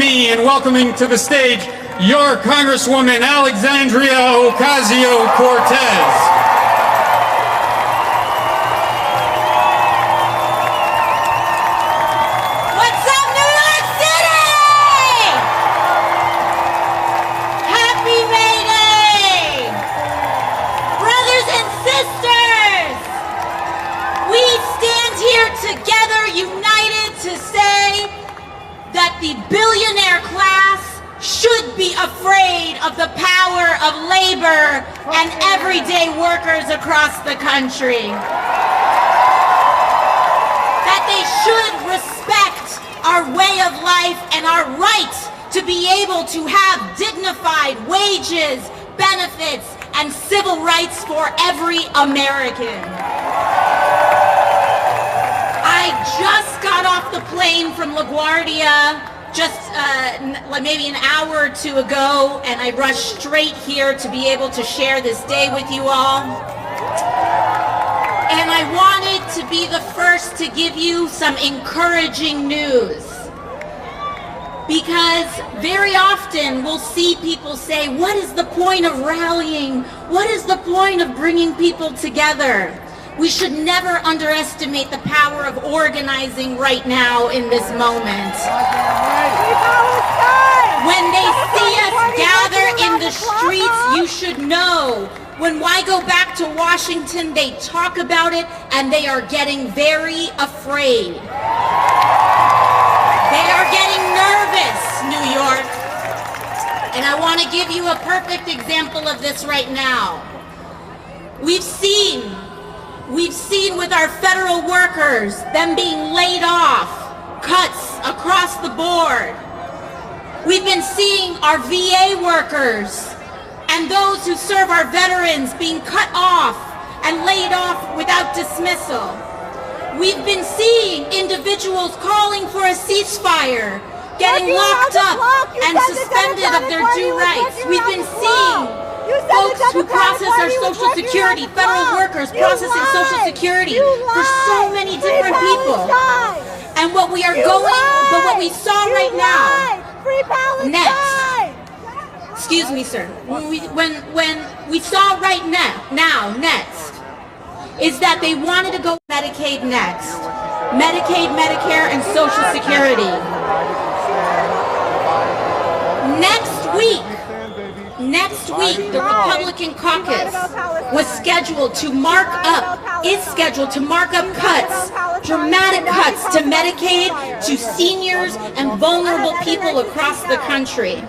me in welcoming to the stage your Congresswoman Alexandria Ocasio-Cortez. The billionaire class should be afraid of the power of labor and everyday workers across the country. That they should respect our way of life and our right to be able to have dignified wages, benefits, and civil rights for every American. I just got off the plane from LaGuardia just maybe an hour or two ago, and I rushed straight here to be able to share this day with you all. And I wanted to be the first to give you some encouraging news. Because very often we'll see people say, what is the point of rallying? What is the point of bringing people together? We should never underestimate the power of organizing right now in this moment. When they see us gather in the streets, you should know. When I go back to Washington, they talk about it and they are getting very afraid. They are getting nervous, New York. And I want to give you a perfect example of this right now. We've seen with our federal workers, them being laid off, cuts across the board. We've been seeing our VA workers and those who serve our veterans being cut off and laid off without dismissal. We've been seeing individuals calling for a ceasefire, getting locked up and suspended of their due rights. We've been seeing folks who process our Social Security, federal workers processing Social Security for so many different people. And what we saw right now, next, excuse me, sir, when we saw right now, next, is that they wanted to go Medicaid next. Medicaid, Medicare, and Social Security. Next week, the Republican caucus is scheduled to mark up cuts, dramatic cuts to Medicaid, to seniors and vulnerable people across the country.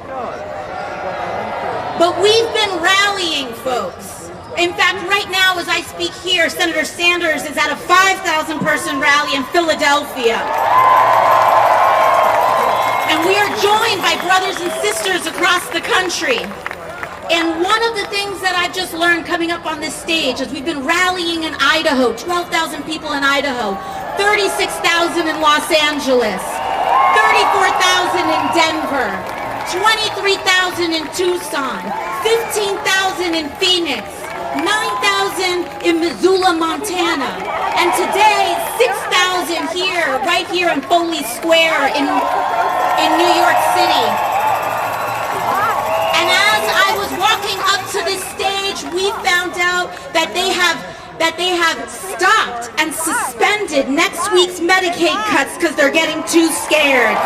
But we've been rallying, folks. In fact, right now as I speak here, Senator Sanders is at a 5,000-person rally in Philadelphia. And we are joined by brothers and sisters across the country. And one of the things that I've just learned coming up on this stage is we've been rallying in Idaho, 12,000 people in Idaho, 36,000 in Los Angeles, 34,000 in Denver, 23,000 in Tucson, 15,000 in Phoenix, 9,000 in Missoula, Montana, and today 6,000 here, right here in Foley Square in New York City. And as I was walking up to this stage, we found out that they have stopped and suspended next week's Medicaid cuts because they're getting too scared.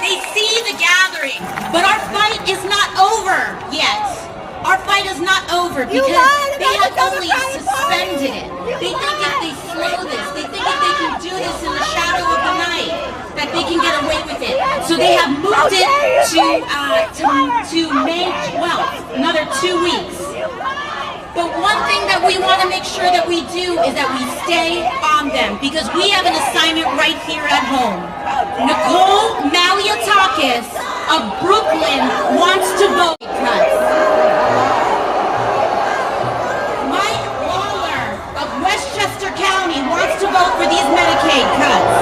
They see the gathering, but our fight is not over yet. Our fight is not over because they have only suspended it. They think if they slow this, they think if they can do this in the shadow of the night, that they can get away with it. So they have moved it to May 12th, another 2 weeks. But one thing that we want to make sure that we do is that we stay on them because we have an assignment right here at home. Nicole Malliotakis of Brooklyn wants to vote cuts. Mike Lawler of Westchester County wants to vote for these Medicaid cuts.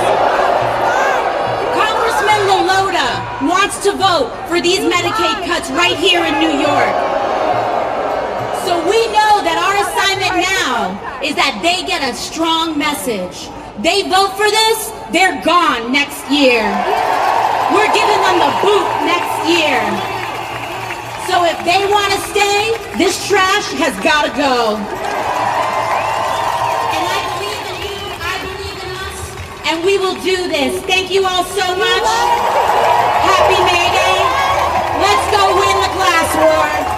Congressman Lolota wants to vote for these Medicaid cuts right here in New York. So we know that our assignment now is that they get a strong message. they vote for this, they're gone next year. We're giving them the boot next year. So if they want to stay, this trash has got to go. And I believe in you, I believe in us, and we will do this. Thank you all so much. Happy May Day. Let's go win the class war.